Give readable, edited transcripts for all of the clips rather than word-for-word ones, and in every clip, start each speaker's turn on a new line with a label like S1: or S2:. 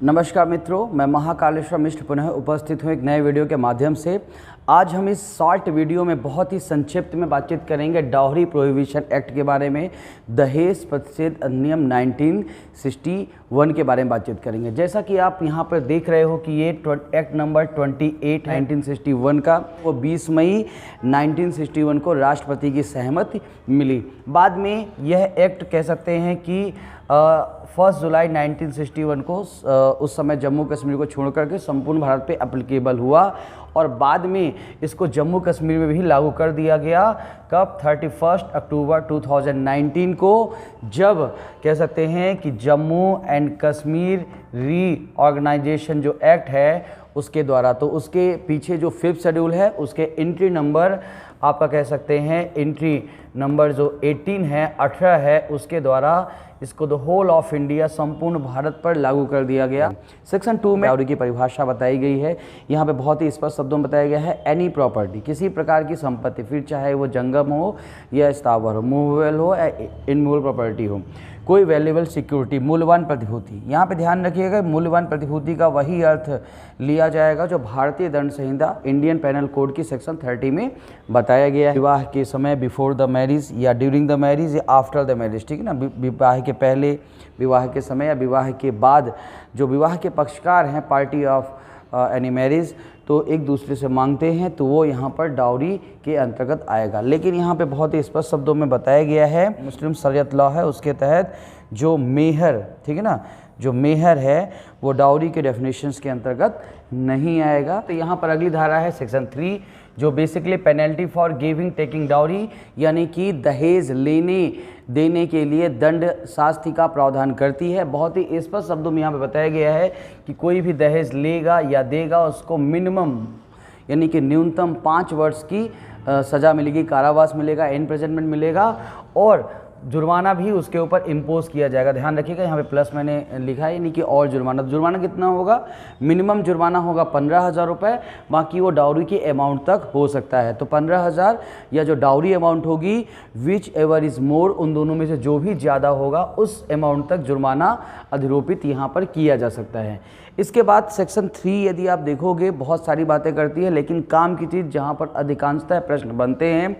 S1: नमस्कार मित्रों, मैं महाकालेश्वर मिश्र पुनः उपस्थित हूँ एक नए वीडियो के माध्यम से। आज हम इस शॉर्ट वीडियो में बहुत ही संक्षिप्त में बातचीत करेंगे डाउरी प्रोहिबिशन एक्ट के बारे में, दहेज प्रतिषेध अधिनियम 1961 के बारे में बातचीत करेंगे। जैसा कि आप यहाँ पर देख रहे हो कि ये एक्ट नंबर 28 1961 का, वो 20 मई 1961 को राष्ट्रपति की सहमति मिली। बाद में यह एक्ट कह सकते हैं कि 1 जुलाई 1961 को उस समय जम्मू कश्मीर को छोड़ करके संपूर्ण भारत पे एप्लीकेबल हुआ और बाद में इसको जम्मू कश्मीर में भी लागू कर दिया गया। कब? 31 अक्टूबर 2019 को, जब कह सकते हैं कि जम्मू एंड कश्मीर रीऑर्गेनाइजेशन जो एक्ट है उसके द्वारा, तो उसके पीछे जो 5th शेड्यूल है उसके एंट्री नंबर आपका कह सकते हैं एंट्री नंबर जो 18 है उसके द्वारा इसको द होल ऑफ इंडिया संपूर्ण भारत पर लागू कर दिया गया। सेक्शन 2 में डाउरी की परिभाषा बताई गई है। यहाँ पे बहुत ही स्पष्ट शब्दों में बताया गया है, एनी प्रॉपर्टी, किसी प्रकार की संपत्ति, फिर चाहे वो जंगम हो या स्थावर हो, मूवेबल हो या इनमूवेबल प्रॉपर्टी हो, कोई वैल्यूएबल सिक्योरिटी, मूल्यवान प्रतिभूति। यहाँ पे ध्यान रखिएगा, मूल्यवान प्रतिभूति का वही अर्थ लिया जाएगा जो भारतीय दंड संहिता इंडियन पेनल कोड की सेक्शन 30 में बताया गया है। विवाह के समय, बिफोर द मैरिज या ड्यूरिंग द मैरिज या आफ्टर द मैरिज, ठीक है ना, विवाह के पहले, विवाह के समय या विवाह के बाद जो विवाह के पक्षकार हैं, पार्टी ऑफ एनी मैरिज, तो एक दूसरे से मांगते हैं तो वो यहाँ पर डाउरी के अंतर्गत आएगा। लेकिन यहाँ पे बहुत ही स्पष्ट शब्दों में बताया गया है, मुस्लिम शरीयत लॉ है उसके तहत जो मेहर, ठीक है ना, जो मेहर है वो डाउरी के डेफिनेशंस के अंतर्गत नहीं आएगा। तो यहाँ पर अगली धारा है सेक्शन 3 जो basically penalty for giving taking dowry, यानी कि दहेज लेने देने के लिए दंड शास्ति का प्रावधान करती है। बहुत ही स्पष्ट शब्दों में यहाँ पे बताया गया है कि कोई भी दहेज लेगा या देगा उसको मिनिमम यानी कि न्यूनतम 5 वर्ष की सज़ा मिलेगी, कारावास मिलेगा, इम्प्रिजनमेंट मिलेगा और जुर्माना भी उसके ऊपर इम्पोज किया जाएगा। ध्यान रखिएगा, यहाँ पे प्लस मैंने लिखा है, यानी कि और जुर्माना। जुर्माना कितना होगा? मिनिमम जुर्माना होगा 15,000 रुपये, बाकी वो डाउरी के अमाउंट तक हो सकता है। तो 15,000 या जो डाउरी अमाउंट होगी, विच एवर इज़ मोर, उन दोनों में से जो भी ज़्यादा होगा उस अमाउंट तक जुर्माना अधिरोपित यहाँ पर किया जा सकता है। इसके बाद सेक्शन 3 यदि आप देखोगे बहुत सारी बातें करती है, लेकिन काम की चीज़ जहाँ पर अधिकांशतः प्रश्न बनते हैं,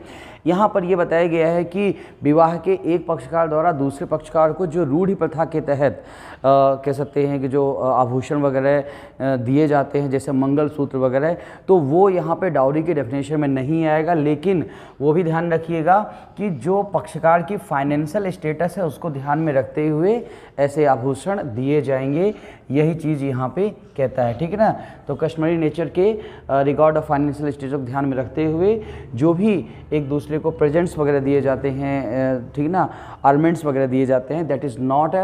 S1: यहाँ पर ये बताया गया है कि विवाह के एक पक्षकार द्वारा दूसरे पक्षकार को जो रूढ़ि प्रथा के तहत कह सकते हैं कि जो आभूषण वगैरह दिए जाते हैं जैसे मंगलसूत्र वगैरह, तो वो यहाँ पे डाउरी के डेफिनेशन में नहीं आएगा। लेकिन वो भी ध्यान रखिएगा कि जो पक्षकार की फाइनेंशियल स्टेटस है उसको ध्यान में रखते हुए ऐसे आभूषण दिए जाएंगे, यही चीज़ यहाँ पे कहता है, ठीक है ना। तो कस्टमरी नेचर के रिकॉर्ड ऑफ फाइनेंशियल स्टेटस को ध्यान में रखते हुए जो भी एक दूसरे को प्रेजेंट्स वगैरह दिए जाते हैं, ठीक है ना, ऑर्नामेंट्स वगैरह दिए जाते हैं, that is not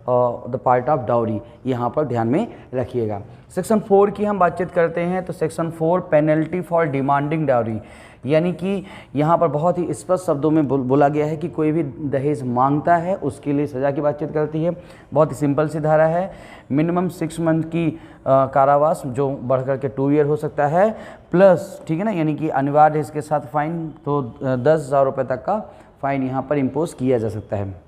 S1: the part of dowry, यहाँ पर ध्यान में रखिएगा। सेक्शन 4 की हम बातचीत करते हैं तो section 4 penalty for demanding dowry, यानी कि यहाँ पर बहुत ही स्पष्ट शब्दों में बोला गया है कि कोई भी दहेज मांगता है उसके लिए सज़ा की बातचीत करती है। बहुत ही सिंपल सी धारा है, मिनिमम 6 मंथ की कारावास जो बढ़ कर के 2 ईयर हो सकता है, प्लस, ठीक है ना, यानी कि अनिवार्य इसके साथ फाइन, तो 10,000 रुपये तक का फाइन यहाँ पर इम्पोज किया जा सकता है।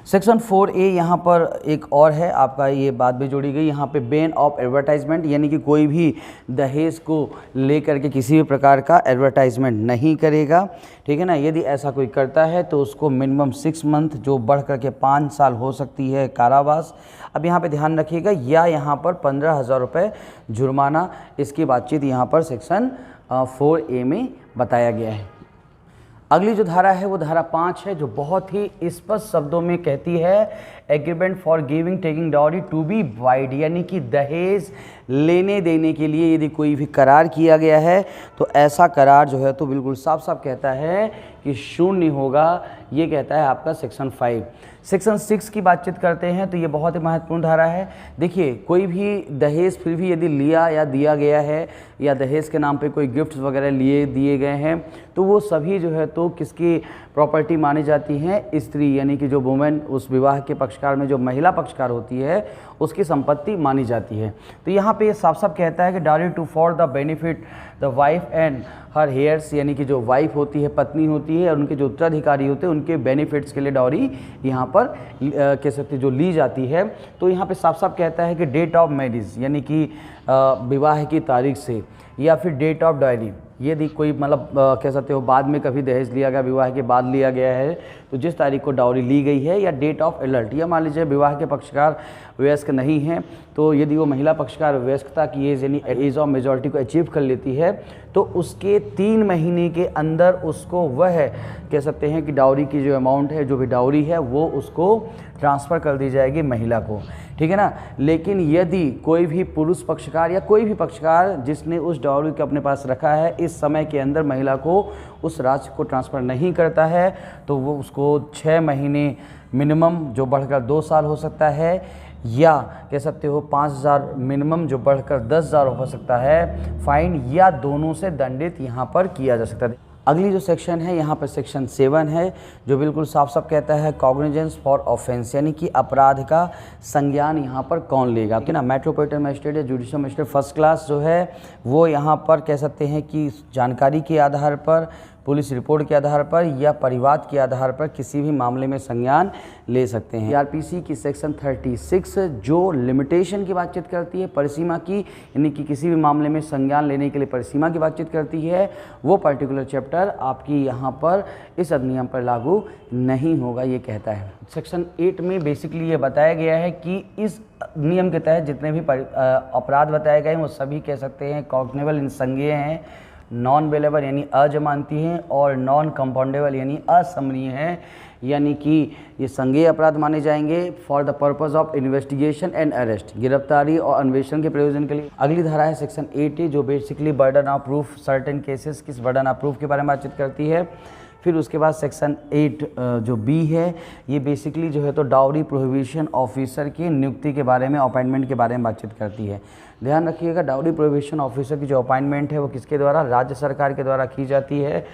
S1: सेक्शन 4A यहाँ पर एक और है आपका, ये बात भी जोड़ी गई यहाँ पे, बैन ऑफ एडवर्टाइजमेंट, यानी कि कोई भी दहेज को लेकर के किसी भी प्रकार का एडवर्टाइजमेंट नहीं करेगा, ठीक है ना। यदि ऐसा कोई करता है तो उसको मिनिमम 6 मंथ जो बढ़ कर के 5 साल हो सकती है कारावास। अब यहाँ पे ध्यान रखिएगा, या यहाँ पर 15,000 रुपये जुर्माना, इसकी बातचीत यहाँ पर सेक्शन 4A में बताया गया है। अगली जो धारा है वो धारा 5 है जो बहुत ही स्पष्ट शब्दों में कहती है, agreement for giving taking dowry to be void, यानी कि दहेज लेने देने के लिए यदि कोई भी करार किया गया है तो ऐसा करार जो है तो बिल्कुल साफ साफ कहता है कि शून्य होगा, ये कहता है आपका सेक्शन 5। सेक्शन 6 की बातचीत करते हैं तो ये बहुत ही महत्वपूर्ण धारा है। देखिए, कोई भी दहेज फिर भी यदि लिया या दिया गया है या दहेज के नाम पे कोई गिफ्ट्स वगैरह दिए गए हैं तो वो सभी जो है तो किसकी प्रॉपर्टी मानी जाती हैं? स्त्री, यानी कि जो वुमेन, उस विवाह के पक्षकार में जो महिला पक्षकार होती है उसकी संपत्ति मानी जाती है। तो यहाँ पे साफ साफ कहता है कि dowry to for the benefit the wife and her heirs, यानी कि जो वाइफ होती है, पत्नी होती है, और उनके जो उत्तराधिकारी होते हैं उनके बेनिफिट्स के लिए डाउरी यहाँ पर कह सकते जो ली जाती है। तो यहाँ पे साफ साफ कहता है कि डेट ऑफ मैरिज, यानी कि विवाह की तारीख से, या फिर डेट ऑफ डायरी, यदि कोई मतलब कह सकते हो बाद में कभी दहेज लिया गया, विवाह के बाद लिया गया है, तो जिस तारीख को डाउरी ली गई है, या डेट ऑफ एडल्ट, या मान लीजिए विवाह के पक्षकार वयस्क नहीं हैं, तो यदि वो महिला पक्षकार वयस्कता की एज यानी एज ऑफ मेजॉरिटी को अचीव कर लेती है, तो उसके 3 महीने के अंदर उसको वह कह सकते हैं कि डाउरी की जो अमाउंट है, जो भी डाउरी है, वो उसको ट्रांसफ़र कर दी जाएगी महिला को, ठीक है ना। लेकिन यदि कोई भी पुरुष पक्षकार या कोई भी पक्षकार जिसने उस डाउरी को अपने पास रखा है, इस समय के अंदर महिला को उस राशि को ट्रांसफ़र नहीं करता है, तो वो उसको 6 महीने मिनिमम, जो बढ़कर 2 साल हो सकता है, या कह सकते हो 5,000 मिनिमम, जो बढ़कर 10,000 हो सकता है, फाइन, या दोनों से दंडित यहाँ पर किया जा सकता है। अगली जो सेक्शन है यहाँ पर सेक्शन 7 है, जो बिल्कुल साफ साफ कहता है कॉग्निजेंस फॉर ऑफेंस, यानी कि अपराध का संज्ञान यहाँ पर कौन लेगा, कि ना मेट्रोपॉलिटन मजिस्ट्रेट या जुडिशियल मजिस्ट्रेट फर्स्ट क्लास जो है वो यहाँ पर कह सकते हैं कि जानकारी के आधार पर, पुलिस रिपोर्ट के आधार पर, या परिवाद के आधार पर किसी भी मामले में संज्ञान ले सकते हैं। सीआरपीसी की सेक्शन 36 जो लिमिटेशन की बातचीत करती है, परिसीमा की, यानी कि किसी भी मामले में संज्ञान लेने के लिए परिसीमा की बातचीत करती है, वो पर्टिकुलर चैप्टर आपकी यहाँ पर इस अधिनियम पर लागू नहीं होगा, ये कहता है। सेक्शन 8 में बेसिकली ये बताया गया है कि इस नियम के तहत जितने भी अपराध बताए गए हैं वो सभी कह सकते हैं कॉग्निबल इन संज्ञेय हैं, नॉन बेलेबल यानी अजमानती हैं, और नॉन कंपाउंडेबल यानी असमनीय हैं, यानी कि ये संज्ञेय अपराध माने जाएंगे for the purpose of investigation and arrest, गिरफ्तारी और अन्वेषण के प्रयोजन के लिए। अगली धारा है सेक्शन 80 जो basically burden of proof, certain cases किस बर्डन ऑफ प्रूफ के बारे में बातचीत करती है। फिर उसके बाद सेक्शन 8 जो बी है, ये बेसिकली जो है तो डाउरी प्रोहिबिशन ऑफिसर की नियुक्ति के बारे में, अपॉइंटमेंट के बारे में बातचीत करती है। ध्यान रखिएगा, डाउरी प्रोहिबिशन ऑफिसर की जो अपॉइंटमेंट है वो किसके द्वारा, राज्य सरकार के द्वारा की जाती है,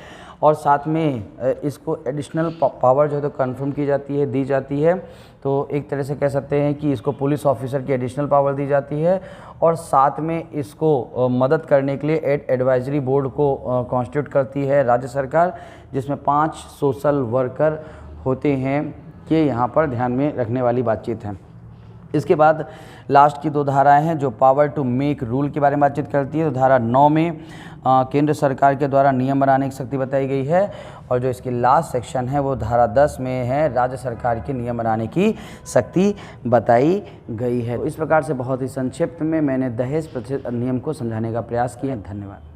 S1: और साथ में इसको एडिशनल पावर जो है तो कन्फर्म की जाती है, दी जाती है। तो एक तरह से कह सकते हैं कि इसको पुलिस ऑफिसर की एडिशनल पावर दी जाती है, और साथ में इसको मदद करने के लिए एडवाइजरी बोर्ड को कॉन्स्टिट्यूट करती है राज्य सरकार, जिसमें 5 सोशल वर्कर होते हैं, ये यहाँ पर ध्यान में रखने वाली बातचीत है। इसके बाद लास्ट की 2 धाराएं हैं जो पावर टू मेक रूल के बारे में बातचीत करती है। तो धारा 9 में केंद्र सरकार के द्वारा नियम बनाने की शक्ति बताई गई है, और जो इसकी लास्ट सेक्शन है वो धारा 10 में है, राज्य सरकार की नियम बनाने की शक्ति बताई गई है। तो इस प्रकार से बहुत ही संक्षिप्त में मैंने दहेज प्रतिशत अधिनियम को समझाने का प्रयास किया। धन्यवाद।